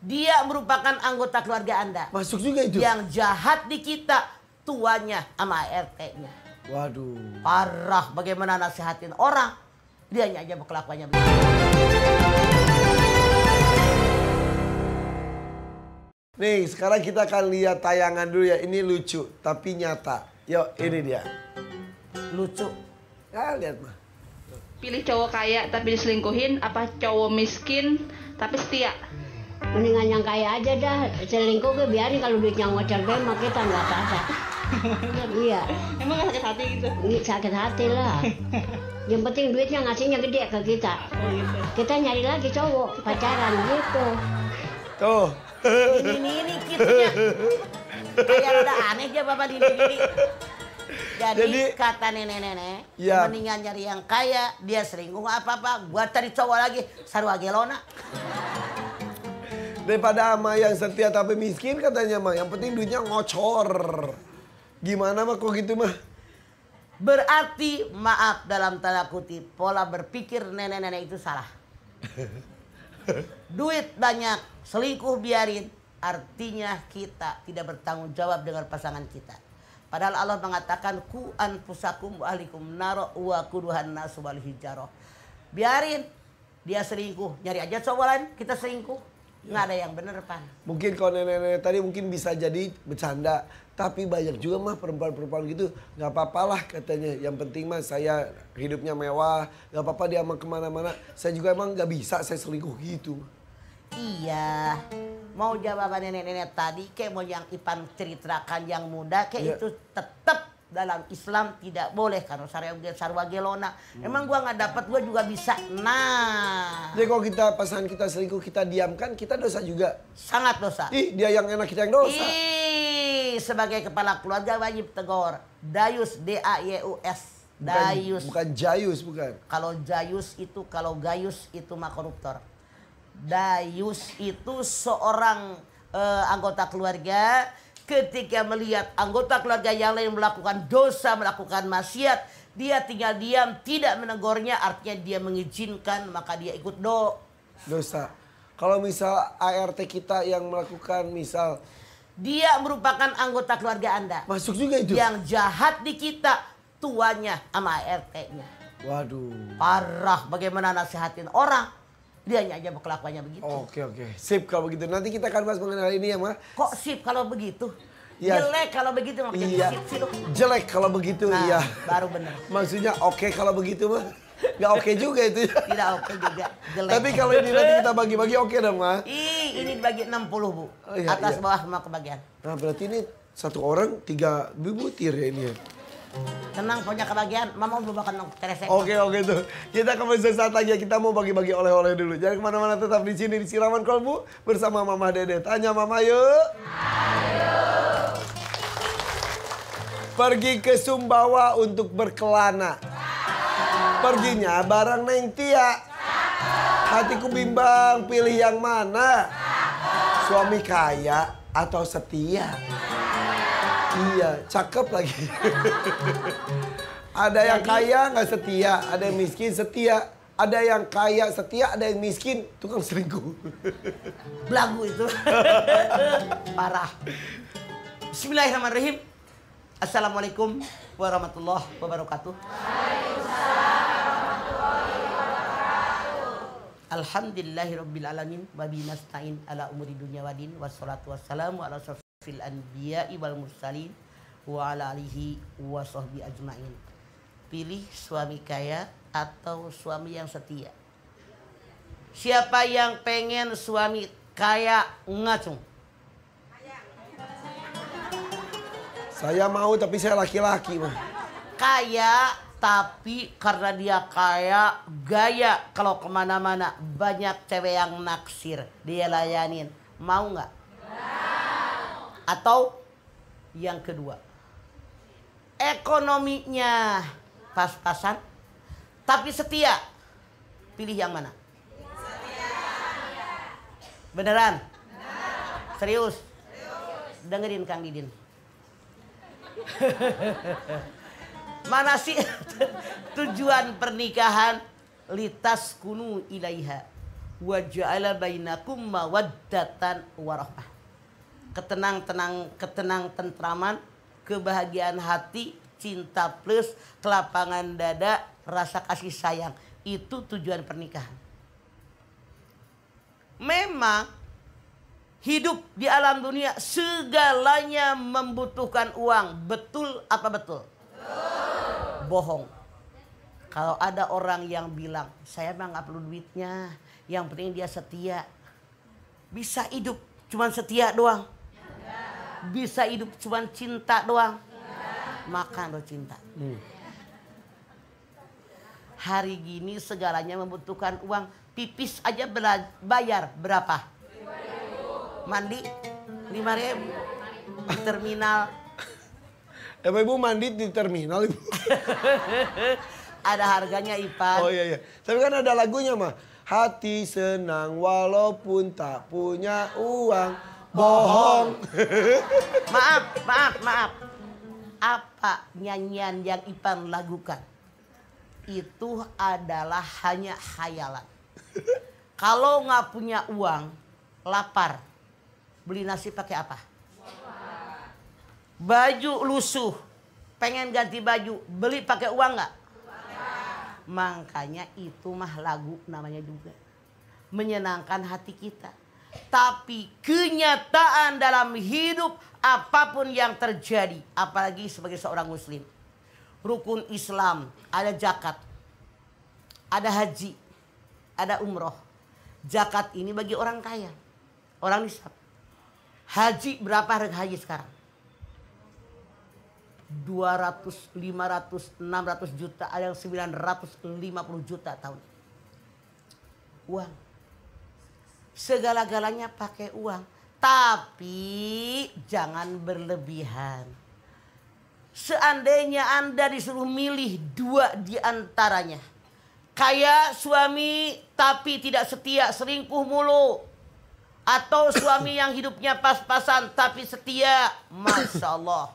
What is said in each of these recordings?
Dia merupakan anggota keluarga Anda. Masuk juga itu? Yang jahat di kita, tuanya sama RT-nya. Waduh. Parah, bagaimana nasihatin orang. Dianya aja berkelakuannya begitu. Nih, sekarang kita akan lihat tayangan dulu ya. Ini lucu, tapi nyata. Yuk, ini dia. Lucu. Ya, lihat mah. Pilih cowok kaya tapi diselingkuhin, apa cowok miskin tapi setia? Mendingan yang kaya aja dah, selingkuh ke biarin, kalau duitnya ngocor be mah kita nggak apa-apa. Iya. Emang gak sakit hati gitu? Sakit hati lah. Yang penting duitnya ngasihnya gede ke kita. Oh gitu. Kita nyari lagi cowok pacaran gitu. Tuh. Ini kitanya. Kayak rada aneh aja bapak diri. Jadi kata nenek-nenek, ya, mendingan nyari yang kaya, dia selingkuh apa-apa, buat cari cowok lagi, sarua gelona. Daripada sama yang setia tapi miskin katanya mah, yang penting duitnya ngocor. Gimana mah kok gitu mah? Berarti maaf dalam tanda kutip, pola berpikir nenek-nenek itu salah. Duit banyak, selingkuh biarin, artinya kita tidak bertanggung jawab dengan pasangan kita. Padahal Allah mengatakan ku anfusakum wa ahlikum naro wa quduhan nasu wal hijarah. Biarin dia selingkuh, nyari aja cowok lain, kita selingkuh. Nggak ada yang bener, Pan. Mungkin kalau nenek-nenek tadi mungkin bisa jadi bercanda, tapi banyak juga mah perempuan-perempuan gitu, nggak apa-apa lah katanya. Yang penting mah saya hidupnya mewah, nggak apa-apa dia emang kemana-mana. Saya juga emang nggak bisa saya selingkuh gitu. Iya, mau jawaban nenek-nenek tadi, kayak mau yang Ipan ceritakan yang muda, kayak itu tetap dalam Islam tidak boleh karena sarwa gelona. Emang gua nggak dapat, gua juga bisa. Nah, jadi kalau kita pasangan kita selingkuh kita diamkan, kita dosa juga. Sangat dosa. Ih, dia yang enak kita yang dosa. Ih, sebagai kepala keluarga wajib tegur. Dayus, D-A-Y-U-S. Dayus. Bukan jayus, bukan. Kalau jayus itu, kalau gayus itu mah koruptor. Dayus itu seorang anggota keluarga ketika melihat anggota keluarga yang lain melakukan dosa, melakukan maksiat, dia tinggal diam, tidak menegurnya, artinya dia mengizinkan, maka dia ikut dosa. Kalau misal ART kita yang melakukan misal, dia merupakan anggota keluarga Anda. Masuk juga itu? Yang jahat di kita, tuanya sama ART-nya. Waduh. Parah, bagaimana nasihatin orang. Dianya aja berkelakuannya begitu. Oke. Sip kalau begitu. Nanti kita akan bahas mengenai ini ya, Ma. Kok sip kalau begitu? Ya. Jelek kalau begitu, makanya Iya. sip sih lu. Jelek kalau begitu, Nah, iya. baru bener. Maksudnya oke kalau begitu, mah. Nggak oke juga itu. Tidak oke juga, jelek. Tapi kalau ini nanti kita bagi-bagi oke dong, Ma. Ini dibagi 60, Bu. Oh, iya, Atas iya. bawah semua kebagian. Nah, berarti ini satu orang 3 butir ya ini ya. Tenang, punya kebagian. Mama belum makan teresek. Oke tuh. Kita kembali sesaat lagi. Kita mau bagi-bagi oleh-oleh dulu. Jangan kemana-mana, tetap di sini di Siraman Kolbu bersama Mama Dede. Tanya Mama yuk. Ayo. Pergi ke Sumbawa untuk berkelana. Perginya bareng Neng Tia. Hatiku bimbang, pilih yang mana? Suami kaya atau setia? Iya, cakep lagi. Ada yang kaya nggak setia, ada yang miskin setia. Ada yang kaya setia, ada yang miskin tukang selingkuh. Belagu itu. Parah. Bismillahirrahmanirrahim. Assalamualaikum warahmatullahi wabarakatuh. Alhamdulillahirabbil alamin wa bihi nasta'in ala umuri dunya waddin wassalatu wassalamu ala asyrofil anbiya'i wal mursalin wa ala alihi wa sahbihi ajmain. Pilih suami kaya atau suami yang setia. Siapa yang pengen suami kaya ngacung? Saya mau tapi saya laki-laki mah. Kaya tapi karena dia kaya, gaya kalau kemana-mana banyak cewek yang naksir, dia layanin. Mau nggak? Atau yang kedua, ekonominya pas-pasan tapi setia. Pilih yang mana? Beneran? Serius? Dengerin Kang Didin. Mana sih tujuan pernikahan? Litas kunu ilaiha. wa ja'ala bainakum mawaddatan warahmah. Tentraman, kebahagiaan hati, cinta plus kelapangan dada, rasa kasih sayang. Itu tujuan pernikahan. Memang hidup di alam dunia segalanya membutuhkan uang. Betul apa betul? Bohong. Kalau ada orang yang bilang, saya mah nggak perlu duitnya, yang penting dia setia. Bisa hidup cuman setia doang. Bisa hidup cuman cinta doang. Makan lo cinta. Hari gini segalanya membutuhkan uang. Pipis aja bayar berapa? 5.000. Mandi 5.000. Di terminal. Ibu mandi di terminal Ibu. Ada harganya Ipan. Oh iya. Tapi kan ada lagunya mah. Hati senang walaupun tak punya uang. Bohong. Maaf. Apa nyanyian yang Ipan lakukan? Itu adalah hanya khayalan. Kalau nggak punya uang, lapar, beli nasi pakai apa? Baju lusuh, pengen ganti baju, beli pakai uang nggak? Makanya itu mah lagu namanya juga. Menyenangkan hati kita. Tapi kenyataan dalam hidup apapun yang terjadi, apalagi sebagai seorang muslim. Rukun Islam, ada zakat, ada haji, ada umroh. Zakat ini bagi orang kaya, orang nisab. Haji berapa harga haji sekarang? 200, 500, 600 juta, ada yang 950 juta tahun. Uang. Segala-galanya pakai uang. Tapi jangan berlebihan. Seandainya Anda disuruh milih 2 di antaranya. Kaya suami tapi tidak setia, selingkuh mulu. Atau suami yang hidupnya pas-pasan tapi setia. Masya Allah.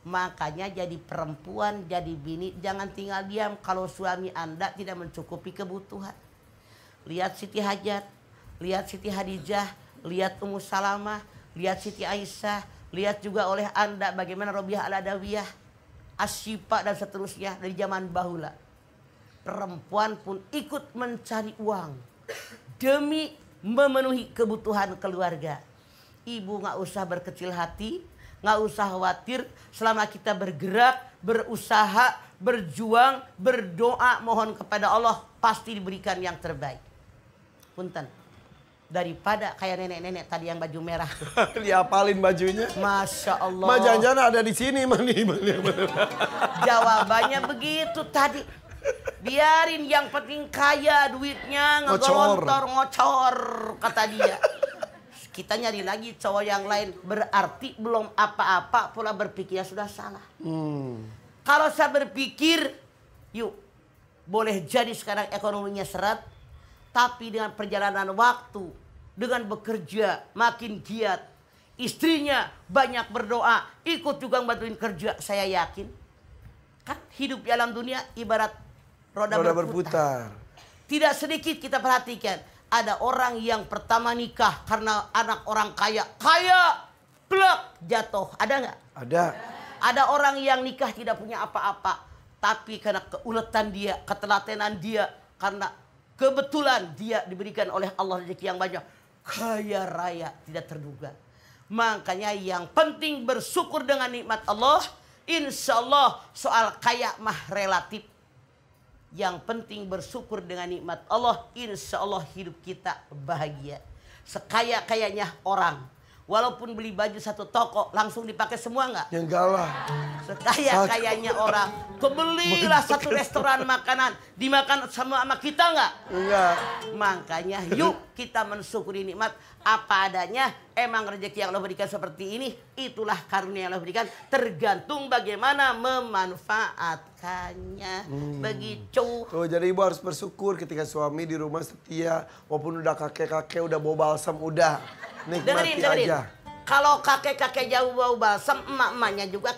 Makanya jadi perempuan, jadi bini, jangan tinggal diam kalau suami Anda tidak mencukupi kebutuhan. Lihat Siti Hajar, lihat Siti Hadijah, lihat Ummu Salamah, lihat Siti Aisyah, lihat juga oleh Anda bagaimana Robiah Al-Adawiyah, Asyifa dan seterusnya dari zaman bahula. Perempuan pun ikut mencari uang demi memenuhi kebutuhan keluarga. Ibu nggak usah berkecil hati, nggak usah khawatir. Selama kita bergerak, berusaha, berjuang, berdoa, mohon kepada Allah, pasti diberikan yang terbaik. Punten. Daripada kayak nenek-nenek tadi yang baju merah tuh. Diapalin bajunya. Masya Allah. Ma jangan ada di sini mani. Jawabannya begitu tadi. Biarin yang penting kaya duitnya, ngegelontor, ngocor kata dia. Kita nyari lagi cowok yang lain, berarti belum apa-apa pula berpikirnya sudah salah. Kalau saya berpikir, yuk boleh jadi sekarang ekonominya seret, tapi dengan perjalanan waktu, dengan bekerja makin giat, istrinya banyak berdoa, ikut juga bantuin kerja, saya yakin kan hidup di alam dunia ibarat roda berputar. Tidak sedikit kita perhatikan. Ada orang yang pertama nikah karena anak orang kaya. Plek, jatuh. Ada nggak? Ada. Ada orang yang nikah tidak punya apa-apa. Tapi karena keuletan dia, ketelatenan dia. Karena kebetulan dia diberikan oleh Allah rezeki yang banyak. Kaya raya, tidak terduga. Makanya yang penting bersyukur dengan nikmat Allah. Insya Allah soal kaya mah relatif. Yang penting bersyukur dengan nikmat Allah. Insya Allah hidup kita bahagia. Sekaya-kayanya orang. Walaupun beli baju satu toko langsung dipakai semua nggak? Enggak lah. Sekaya-kayanya orang. Kebelilah satu restoran makanan. Dimakan sama kita nggak? Enggak. Makanya yuk kita mensyukuri nikmat apa adanya. Emang rezeki yang Allah berikan seperti ini. Itulah karunia yang Allah berikan. Tergantung bagaimana memanfaatkannya. Begitu. Tuh, jadi ibu harus bersyukur ketika suami di rumah setia. Walaupun udah kakek-kakek, udah bau balsam, udah. Nikmati aja. Kalau kakek-kakek jauh bau balsam, emak-emaknya juga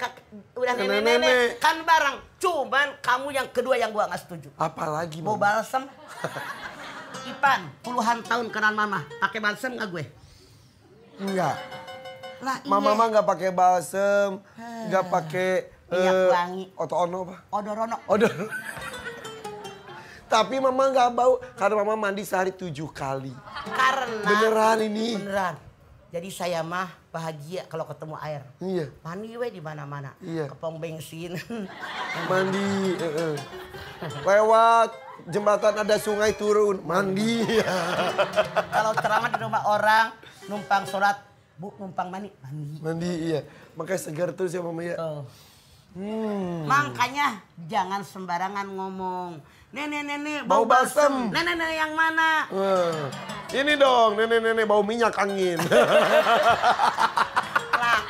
udah nenek-nenek. Kan bareng. Cuman kamu yang kedua yang gua nggak setuju. Apalagi bau balsam. Ipan, puluhan tahun kenal mama. Pakai balsem nggak gue? Enggak. Lah iya. Mama nggak pakai balsem, nggak pakai minyak wangi. oto-ono apa? Odorono. Odor. Tapi mama nggak bau karena mama mandi sehari 7 kali. Karena. Beneran ini. Beneran. Jadi saya mah bahagia kalau ketemu air. Iya. Mandi we di mana-mana. Iya. Kepong bensin. Mandi. Lewat jembatan ada sungai turun, mandi. Kalau ceramah di rumah orang, numpang sholat, bu numpang mandi. Mandi, iya. Makanya segar terus ya mama ya. Tuh. Makanya jangan sembarangan ngomong. Nenek Bau balsem. Nenek yang mana? Ini dong, nenek bau minyak angin. Lah.